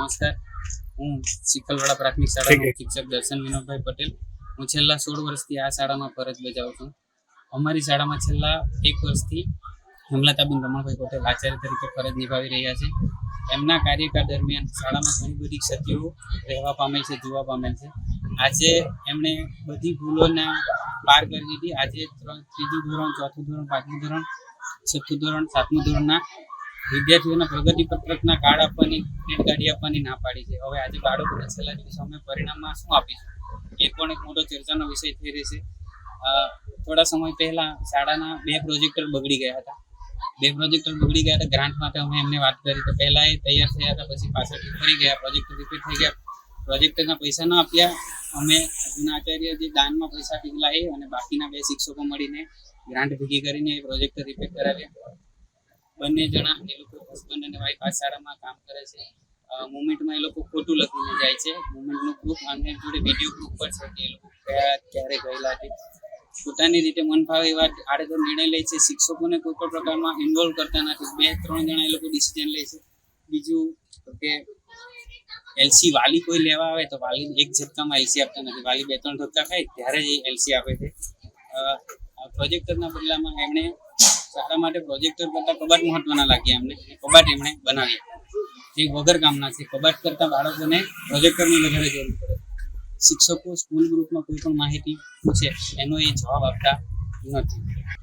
નમસ્કાર, હું ચિખલવાડા પ્રાથમિક શાળાનો શિક્ષક દર્શન વિનોદભાઈ પટેલ. હું છેલ્લા 16 વર્ષથી આ શાળામાં ફરજ બજાવું છું. અમારી શાળામાં છેલ્લા 1 વર્ષથી હેમલતાબેન રમણભાઈ પટેલ આચાર્ય તરીકે ફરજ નિભાવી રહ્યા છે. એમના કાર્યકાળ દરમિયાન શાળામાં ઘણી બધી ક્ષતિઓ રહેવા પામેલ છે, જોવા પામેલ છે. આજે એમણે બધી ભૂલોના પાર કરી દીધી. આજે 3રું ધોરણ, 4થું ધોરણ, 5મું ધોરણ, 6થું ધોરણ, 7મું ધોરણના વિદ્યાર્થીઓના પ્રગતિ પત્રકના કાર્ડ આપવાની, પ્રિન્ટ કાઢી આપવાની ના પાડી છે. હવે આજે બાળકોને છેલ્લા દિવસે અમે પરિણામમાં શું આપીશું એ પણ એક મોટો ચર્ચાનો વિષય થઈ રહેશે. થોડા સમય પહેલા શાળાના 2 પ્રોજેક્ટર બગડી ગયા હતા. ગ્રાન્ટ માટે અમે એમને વાત કરી તો પહેલા એ તૈયાર થયા હતા, પછી પાછળથી ફરી ગયા, પ્રોજેક્ટર રિપેર થઈ ગયા. પ્રોજેક્ટરના પૈસા ન આપ્યા. અમે જૂના આચાર્ય જે દાનમાં પૈસા ટીકલા એ અને બાકીના 2 શિક્ષકો મળીને ગ્રાન્ટ ભેગી કરીને એ પ્રોજેક્ટર રિપેર કરાવ્યા. બંને જણા એ લોકો હસબન્ડ અને વાઈફ આ શાળામાં કામ કરે છે. મુવમેન્ટમાં એ લોકો ખોટું લખીને જાય છે. મુવમેન્ટનું પ્રૂફ અને જોડે વિડીયો પ્રૂફ પણ છે કે એ લોકો ક્યારે ગયેલા છે. પોતાની રીતે મન ફાવે એવા આડેધડ નિર્ણય લે છે. શિક્ષકોને કોઈ પણ પ્રકારમાં ઇન્વોલ્વ કરતા નથી. 2-3 જણા એ લોકો ડિસિઝન લે છે. બીજું કે એલસી વાલી કોઈ લેવા આવે તો વાલી એક ઝટકામાં એલસી આપતા નથી. વાલી 2-3 ધક્કા ખાય ત્યારે જ એલસી આપે છે. પ્રોજેક્ટરના બદલામાં એમણે શાળા માટે પ્રોજેક્ટર કરતાં કબાટ મહત્વના લાગ્યા. કબાટ એમણે બનાવ્યા જે વગર કામના છે. કબાટ કરતાં બાળકોને પ્રોજેક્ટરની વધારે જરૂર પડે. શિક્ષકો સ્કૂલ ગ્રુપમાં કોઈ પણ માહિતી પૂછે એનો એ જવાબ આપતા નથી.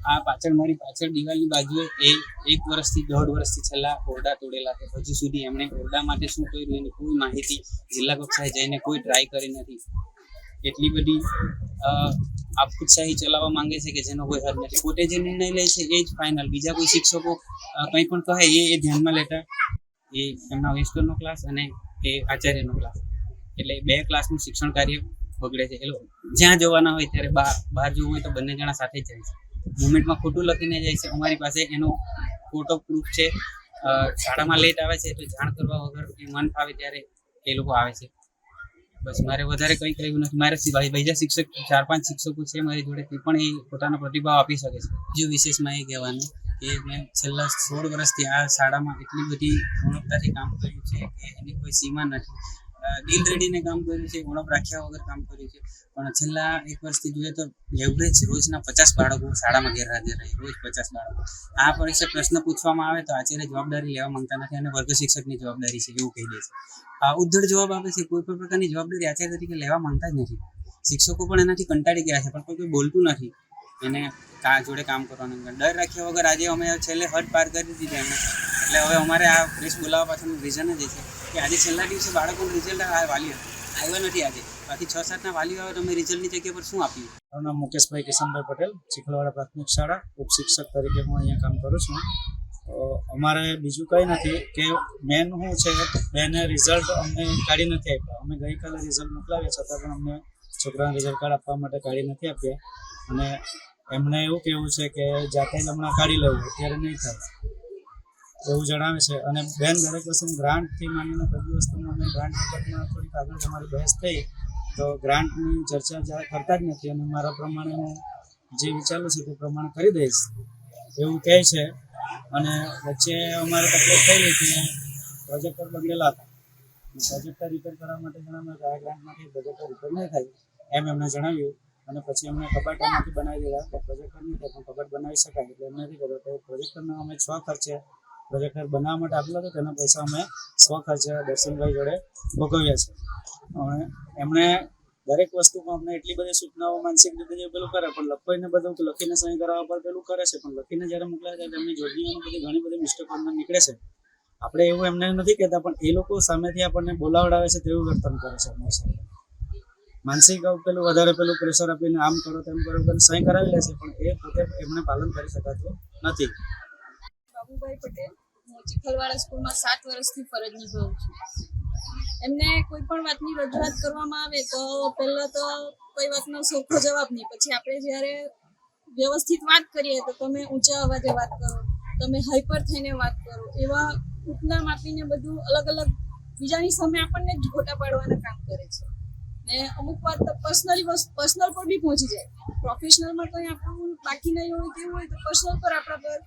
આ પાછળ મારી પાછળ દિવાલની બાજુએ એ 1 વર્ષથી 1.5 વર્ષથી છેલ્લા ઓરડા તોડેલા છે. હજુ સુધી એમણે ઓરડા માટે શું કર્યું એની કોઈ માહિતી જિલ્લા કક્ષાએ જઈને કોઈ ટ્રાય કરી નથી. એટલી બધી આપખુદશાહી ચલાવવા માંગે છે કે જેનો કોઈ હદ નથી. પોતે જે નિર્ણય લે છે એ જ ફાઇનલ. બીજા કોઈ શિક્ષકો કંઈ પણ કહે એ ધ્યાનમાં લેતા એ એમના વેસ્ટર્નનો ક્લાસ અને એ આચાર્યનો ક્લાસ, એટલે 2 ક્લાસનું શિક્ષણ કાર્ય બગડે છે. એ લોકો જ્યાં જવાના હોય ત્યારે બહાર જવું હોય તો બંને જણા સાથે જ જાય છે. મુવમેન્ટમાં ખોટું લખીને જાય છે. અમારી પાસે એનો ફોટો પ્રૂફ છે. શાળામાં લેટ આવે છે તો જાણ કરવા વગર એ મન ફાવે ત્યારે એ લોકો આવે છે. બસ મારે વધારે કંઈ કહ્યું નથી. મારે બીજા શિક્ષક 4-5 શિક્ષકો છે મારી જોડે, તે પણ એ પોતાનો પ્રતિભાવ આપી શકે છે. બીજું વિશેષમાં એ કહેવાનું કે મેં છેલ્લા 16 વર્ષથી આ શાળામાં એટલી બધી ગુણવત્તાથી કામ કર્યું છે કે એની કોઈ સીમા નથી. દિલ રેડીને કામ કર્યું છે, ઉણપ રાખ્યા વગર કામ કર્યું છે. પણ છેલ્લા 1 વર્ષથી જોઈએ તો એવરેજ રોજના 50 બાળકો શાળામાં ગેરહાજર રહે. રોજ 50 બાળકો. આ પરીક્ષા પ્રશ્ન પૂછવામાં આવે તો આચાર્ય જવાબદારી લેવા માંગતા નથી અને વર્ગ શિક્ષકની જવાબદારી છે એવું કહી દે છે. આ ઉદ્ધર જવાબ આપે છે. કોઈ પણ પ્રકારની જવાબદારી આચાર્ય તરીકે લેવા માંગતા જ નથી. શિક્ષકો પણ એનાથી કંટાળી ગયા છે, પણ કોઈ બોલતું નથી એને જોડે કામ કરવાનું. ડર રાખ્યા વગર આજે અમે છેલ્લે હદ પાર કરી દીધી એમને. એટલે હવે અમારે આ પ્રેસ બોલાવવા પાછળનું રીઝન જ છે કે આજે છેલ્લા દિવસે બાળકોનું રિઝલ્ટ વાલી આવ્યા નથી. આજે બાકી 6-7ના વાલીઓ આવે તો અમે રિઝલ્ટની જગ્યા પર શું આપીએ? મારું નામ મુકેશભાઈ કિશનભાઈ પટેલ, ચિખલવાડા પ્રાથમિક શાળા ઉપશિક્ષક તરીકે હું અહીંયા કામ કરું છું. અમારે બીજું કંઈ નથી કે મેન શું છે, બેને રિઝલ્ટ અમને કાઢી નથી આપ્યા. અમે ગઈકાલે રિઝલ્ટ મોકલાવ્યા છતાં પણ અમને છોકરાને રિઝલ્ટ કાર્ડ આપવા માટે કાઢી નથી આપ્યા. અને એમને એવું કહેવું છે કે જાતે જ હમણાં કાઢી લેવું, અત્યારે નહીં થાય એવું જણાવે છે. અને બેન દરેક વસ્તુ ગ્રાન્ટથી માંડીને બધી વસ્તુમાં અમે ગ્રાન્ટ બાબતમાં થોડીક આગળ અમારી બહેસ થઈ તો ગ્રાન્ટની ચર્ચા કરતા જ નથી. અને મારા પ્રમાણે હું જે વિચારું છું તે પ્રમાણે કરી દઈશ એવું કહે છે. અને વચ્ચે અમારે તકલીફ થયેલી કે પ્રોજેક્ટર બગડેલા હતા. પ્રોજેક્ટર રિપેર કરવા માટે જણાવ્યું કે આ ગ્રાન્ટમાંથી પ્રોજેક્ટર રિપેર નહીં થાય એમ એમને જણાવ્યું. અને પછી અમને કબાટ એમાંથી બનાવી દીધા. પ્રોજેક્ટર નહીં થાય પણ કબાટ બનાવી શકાય એટલે એમ નથી કર્યો. તો પ્રોજેક્ટરના અમે સ્વખર્ચે પ્રોજેક્ટર બનાવવા માટે આપેલો હતો, તેના પૈસા અમે સ્વખર્ચે દર્શનભાઈ જોડે ભોગવ્યા છે. અને એમણે દરેક વસ્તુમાં અમને એટલી બધી સૂચનાઓ માનસિક રીતે પેલું કરે, પણ લખોઈને બધું લખીને સહી કરાવવા પર પેલું કરે છે, પણ લખીને જ્યારે મોકલે ત્યારે એમની જોડણીઓની બધી ઘણી બધી મિસ્ટેકો અંદર નીકળે છે. આપણે એવું એમને નથી કહેતા, પણ એ લોકો સામેથી આપણને બોલાવડાવે છે તેવું વર્તન કરે છે અમારી સાથે. માનસિક પેલું વધારે પેલું પ્રેશર આપીને આમ કરો તેમ કરો કરીને સહી કરાવી લે છે, પણ એ પોતે એમને પાલન કરી શકાતું નથી. બાબુભાઈ પટેલ, હું ચિખલવાડા સ્કૂલમાં 7 વર્ષથી ફરજ નિભાવું છું. એમને કોઈ પણ વાતની રજૂઆત કરવામાં આવે તો પહેલાં તો કોઈ વાતનો સરખો જવાબ નહીં. પછી આપણે જ્યારે વ્યવસ્થિત વાત કરીએ તો તમે ઊંચા અવાજે વાત કરો, તમે હાઈપર થઈને વાત કરો, એવા ઉપનામ આપીને બધું અલગ અલગ બીજાની સામે આપણને જ ખોટા પાડવાના કામ કરે છે. ને અમુક વાત તો પર્સનલ પર બી પહોંચી જાય. પ્રોફેશનલમાં કંઈ આપણું બાકી નહીં હોય તેવું હોય તો પર્સનલ પર આપણા પર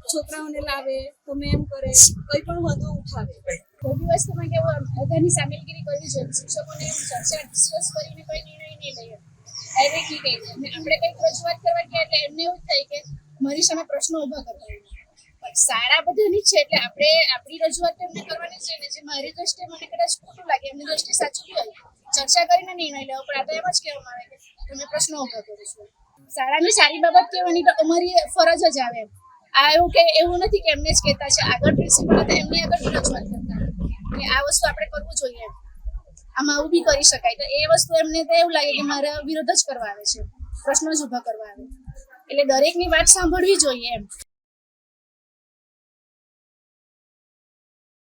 છોકરાઓને લાવે તો મેમ કરે કંઈ પણ વધુ ઉઠાવે બધી વસ્તુમાં કેવું બધાની સામેલગીરી કરવી જોઈએ શિક્ષકોને ચર્ચા ડિસ્કસ કરીને કોઈ નિર્ણય નહીં લઈએ ડાયરેક્ટલી કહી દે અને આપણે કંઈક રજૂઆત કરવા ગયા એટલે એમને એવું થાય કે મારી સામે પ્રશ્નો ઊભા કરવા પણ શાળા બધાની જ છે એટલે આપણે આપણી રજૂઆત એમને કરવાની છે ને જે મારી દ્રષ્ટિએ મને કદાચ ખોટું લાગે એમની દ્રષ્ટિએ સાચું બી હોય ચર્ચા કરીને નિર્ણય લેવો પણ આ તો એમ જ કહેવામાં આવે કે તમે પ્રશ્નો ઊભા કરો છો શાળાની સારી બાબત કહેવાની તો અમારી ફરજ જ આવે એમ આ એવું નથી કે એમને જ કહેતા છે આગળ પ્રિન્સિપલ હતા એમની આગળ રજૂઆત કરતા કે આ વસ્તુ આપણે કરવું જોઈએ એમ આમાં આવું બી કરી શકાય તો એ વસ્તુ એમને તો એવું લાગે કે મારા વિરોધ જ કરવા આવે છે પ્રશ્નો જ ઊભા કરવા આવે એટલે દરેકની વાત સાંભળવી જોઈએ એમ